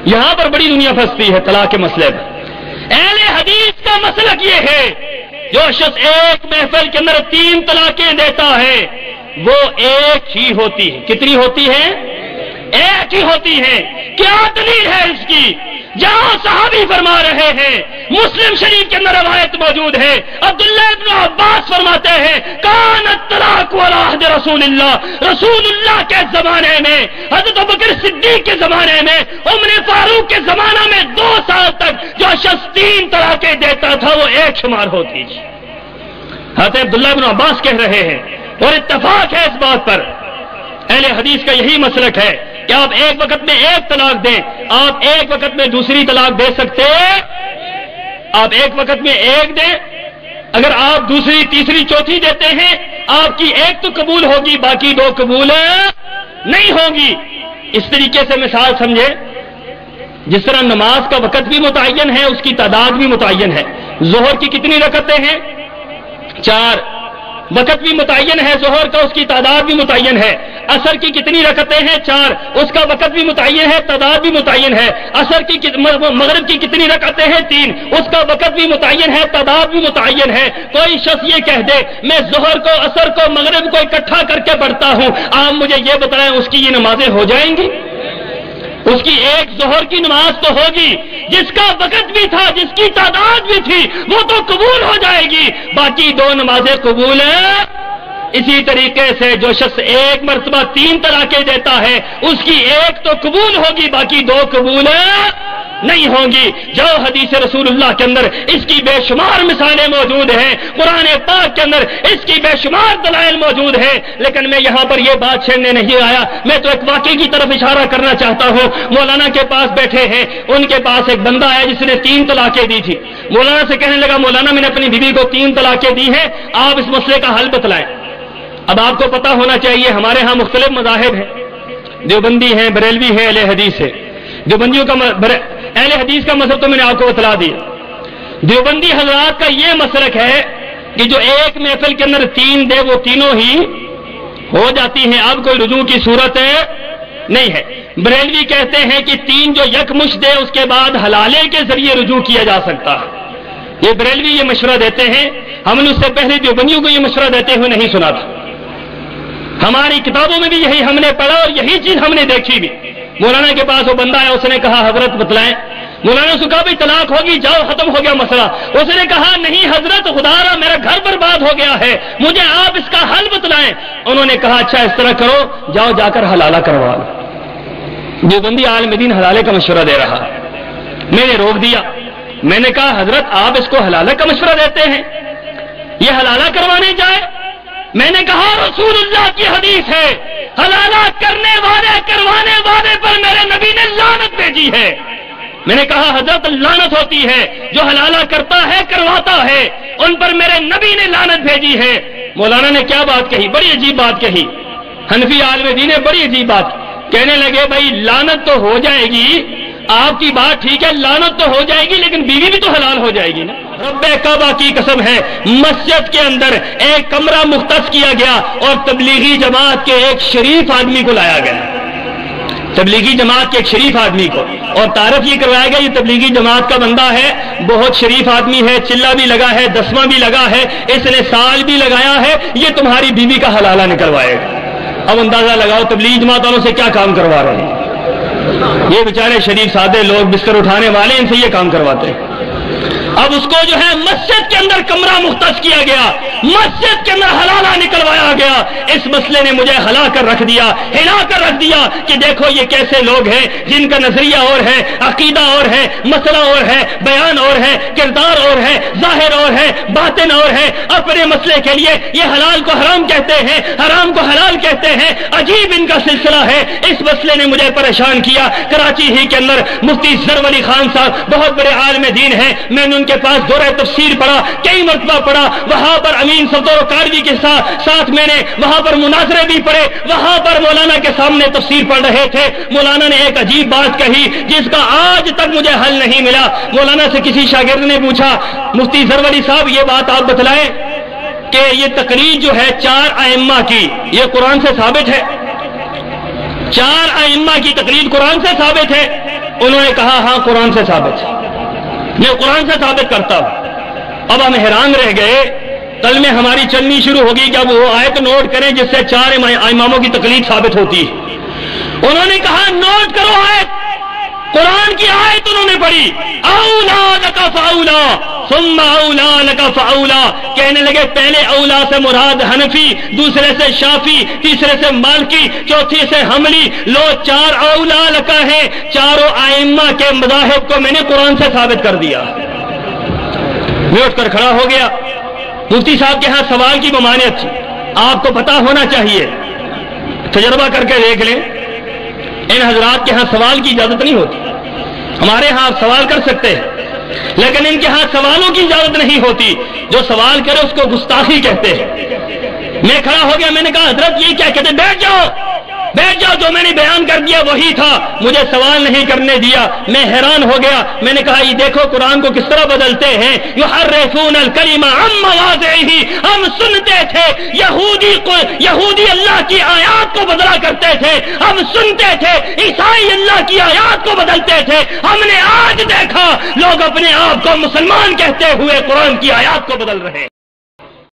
یہاں پر بڑی دنیا پھنستی ہے طلاق کے مسئلے پر۔ اہل حدیث کا مسلک یہ ہے جو شخص ایک محفل کے اندر 3 طلاقیں دیتا ہے وہ ایک ہی ہوتی ہے۔ کتنی ہوتی ہے؟ ایک ہی ہوتی ہے۔ کیا دلیل ہے اس کی؟ جہاں صحابی فرما رہے ہیں، مسلم شریف کے اندر روایت موجود ہے، عبداللہ ابن عباس فرماتے ہیں کان الطلاق علی عہد رسول اللہ، رسول اللہ کے زمانے میں، حضرت ابوبکر صدیق کے زمانے میں، عمر فاروق کے زمانہ میں 2 سال تک جو شخص 3 طلاقیں دیتا تھا وہ ایک شمار ہوتی تھی۔ حضرت عبداللہ ابن عباس کہہ رہے ہیں اور اتفاق ہے اس بات پر، اہل حدیث کا یہی مسلک ہے کہ آپ ایک وقت میں ایک طلاق دیں، آپ ایک وقت میں دوسری طلاق دے سکتے، آپ ایک وقت میں ایک دیں، اگر آپ دوسری تیسری چوتھی دیتے ہیں آپ کی ایک تو قبول ہوگی باقی 2 قبول نہیں ہوگی۔ اس طریقے سے مثال سمجھے، جس طرح نماز کا وقت بھی متعین ہے اس کی تعداد بھی متعین ہے۔ ظہر کی کتنی رکعتیں ہیں؟ 4۔ وقت بھی متعین ہے ظہر کا، اس کی تعداد بھی متعین ہے۔ عصر کی کتنی رکعتیں ہیں؟ 4، اس کا وقت بھی متعین ہے، تعداد بھی متعین ہے۔ عصر کی مغرب کی کتنی رکعتیں ہیں؟ 3، اس کا وقت بھی متعین ہے، تعداد بھی متعین ہے۔ کوئی شخص یہ کہہ دے میں ظہر کو، عصر کو، مغرب کو اکٹھا کر کے پڑھتا ہوں، آپ مجھے یہ بتائیں اس کی یہ نمازیں ہو جائیں گی؟ اس کی ایک ظہر کی نماز تو ہوگی، جس کا وقت بھی تھا، جس کی تعداد بھی تھی، وہ تو قبول ہو جائے گی، باقی 2 نمازیں قبول ہیں۔ اسی طریقے سے جو شخص ایک مرتبہ 3 طلاقیں دیتا ہے اس کی ایک تو قبول ہوگی باقی 2 قبول نہیں ہوں گی۔ جو حدیث رسول اللہ کے اندر اس کی بے شمار مثالیں موجود ہیں، قرآن پاک کے اندر اس کی بے شمار دلائل موجود ہیں، لیکن میں یہاں پر یہ بات چھیڑنے نہیں آیا، میں تو ایک واقعے کی طرف اشارہ کرنا چاہتا ہوں۔ مولانا کے پاس بیٹھے ہیں، ان کے پاس ایک بندہ آیا جس نے 3 طلاقیں دی تھی۔ مولانا سے کہنے لگا مولانا میں نے اپنی بیوی کو 3 طلاقیں دی ہیں، آپ اس مسئلے کا حل بتلائیں۔ اب آپ کو پتا ہونا چاہیے ہمارے ہاں مختلف مذاہب ہیں، دیوبندی ہیں، بریلوی ہیں، اہل حدیث ہے۔ دیوبندیوں کا اہل حدیث کا مذہب تو میں نے آپ کو بتلا دیا۔ دیوبندی حضرات کا یہ مسلک ہے کہ جو ایک محفل کے اندر 3 دے وہ تینوں ہی ہو جاتی ہیں، اب کوئی رجوع کی صورت نہیں ہے۔ بریلوی کہتے ہیں کہ 3 جو یکمشت دے اس کے بعد حلالے کے ذریعے رجوع کیا جا سکتا ہے۔ یہ بریلوی یہ مشورہ دیتے ہیں، ہم نے اس سے پہلے دیوبندیوں کو یہ مشورہ دیتے ہوئے نہیں سنا تھا۔ ہماری کتابوں میں بھی یہی ہم نے پڑھا اور یہی چیز ہم نے دیکھی بھی۔ مولانا کے پاس وہ بندہ ہے، اس نے کہا حضرت بتلائیں۔ مولانا سے کہا بھائی طلاق ہوگی، جاؤ ختم ہو گیا مسئلہ۔ اس نے کہا نہیں حضرت خدا را میرا گھر برباد ہو گیا ہے، مجھے آپ اس کا حل بتلائیں۔ انہوں نے کہا اچھا اس طرح کرو، جاؤ جا کر حلالہ کروا لو۔ دیوبندی عالم دین حلالے کا مشورہ دے رہا، میں نے روک دیا۔ میں نے کہا حضرت آپ اس کو حلالہ کا مشورہ دیتے ہیں، یہ حلالہ کروانے جائے؟ میں نے کہا رسول اللہ کی حدیث ہے، حلالہ کرنے والے کروانے والے پر میرے نبی نے لعنت بھیجی ہے۔ میں نے کہا حضرت لعنت ہوتی ہے جو حلالہ کرتا ہے کرواتا ہے، ان پر میرے نبی نے لعنت بھیجی ہے۔ مولانا نے کیا بات کہی، بڑی عجیب بات کہی، حنفی عالم دین نے بڑی عجیب بات کہنے لگے بھائی لعنت تو ہو جائے گی، آپ کی بات ٹھیک ہے لعنت تو ہو جائے گی لیکن بیوی بھی تو حلال ہو جائے گی نا۔ رب کعبہ کی قسم ہے مسجد کے اندر ایک کمرہ مختص کیا گیا اور تبلیغی جماعت کے ایک شریف آدمی کو لایا گیا، تبلیغی جماعت کے ایک شریف آدمی کو، اور تعارف یہ کروایا گیا یہ تبلیغی جماعت کا بندہ ہے، بہت شریف آدمی ہے، چلہ بھی لگا ہے، دسواں بھی لگا ہے، اس نے سال بھی لگایا ہے، یہ تمہاری بیوی کا حلالہ نکلوائے گا۔ اب اندازہ لگاؤ تبلیغی جماعت والوں سے کیا کام کروا رہے ہیں، یہ بیچارے شریف سادے لوگ بستر اٹھانے والے ان سے یہ کام کرواتے ہیں۔ اب اس کو جو ہے مسجد کے اندر کمرہ مختص کیا گیا، مسجد کے اندر حلالہ نکلوایا گیا۔ اس مسئلے نے مجھے ہلا کر رکھ دیا، ہلا کر رکھ دیا کہ دیکھو یہ کیسے لوگ ہیں جن کا نظریہ اور ہے، عقیدہ اور ہے، مسئلہ اور ہے، بیان اور ہے، کردار اور ہے، ظاہر اور ہے، باطن اور ہے۔ اپنے مسئلے کے لیے یہ حلال کو حرام کہتے ہیں، حرام کو حلال کہتے ہیں، عجیب ان کا سلسلہ ہے۔ اس مسئلے نے مجھے پریشان کیا۔ کراچی ہی کے اندر مفتی ظفر علی خان صاحب بہت بڑے عالم دین ہیں، میں نے ان کے پاس دورہ تفسیر پڑھا، کئی مرتبہ پڑھا، وہاں پر امین صفدر کاروی کے ساتھ میں نے وہاں پر مناظرے بھی پڑھے، وہاں پر مولانا کے سامنے تفسیر پڑھ رہے تھے۔ مولانا نے ایک عجیب بات کہی جس کا آج تک مجھے حل نہیں ملا۔ مولانا سے کسی شاگرد نے پوچھا مفتی ظفر علی صاحب یہ بات آپ بتلائیں کہ یہ تقریر جو ہے 4 ائمہ کی یہ قرآن سے ثابت ہے؟ 4 ائمہ کی تقریر قرآن سے ثابت ہے؟ انہوں نے کہا ہاں قرآن سے ثابت ہے، میں قرآن سے ثابت کرتا ہوں۔ اب ہم حیران رہ گئے، کل میں ہماری چلنی شروع ہوگی کہ اب وہ آیت نوٹ کریں جس سے 4 اماموں کی تقلید ثابت ہوتی ہے۔ انہوں نے کہا نوٹ کرو آیت، قرآن کی آیت انہوں نے پڑھی، اولا لک فاولا ثم اولا لک فاولا، کہنے لگے پہلے اولا سے مراد حنفی، دوسرے سے شافی، تیسرے سے مالکی، چوتھی سے حنبلی، لو 4 اولا لک ہے، چاروں ائمہ کے مذاہب کو میں نے قرآن سے ثابت کر دیا۔ میں اٹھ کر کھڑا ہو گیا، مفتی صاحب کے ہاں سوال کی ممانعت تھی، آپ کو پتا ہونا چاہیے، تجربہ کر کے دیکھ لیں، ان حضرات کے ہاں سوال کی اجازت نہیں ہوتی، ہمارے ہاں آپ سوال کر سکتے ہیں لیکن ان کے ہاں سوالوں کی اجازت نہیں ہوتی، جو سوال کرے اس کو گستاخی کہتے ہیں۔ میں کھڑا ہو گیا، میں نے کہا حضرت یہ کیا کہتے ہیں؟ بیٹھ جاؤ بیٹھ جاؤ، جو میں نے بیان کر دیا وہی تھا، مجھے سوال نہیں کرنے دیا۔ میں حیران ہو گیا، میں نے کہا یہ دیکھو قرآن کو کس طرح بدلتے ہیں، یحرفون الکلم عن مواضعہ، ہم سنتے تھے یہودی اللہ کی آیات کو بدلا کرتے تھے، ہم سنتے تھے عیسائی اللہ کی آیات کو بدلتے تھے، ہم نے آج دیکھا لوگ اپنے آپ کو مسلمان کہتے ہوئے قرآن کی آیات کو بدل رہے ہیں۔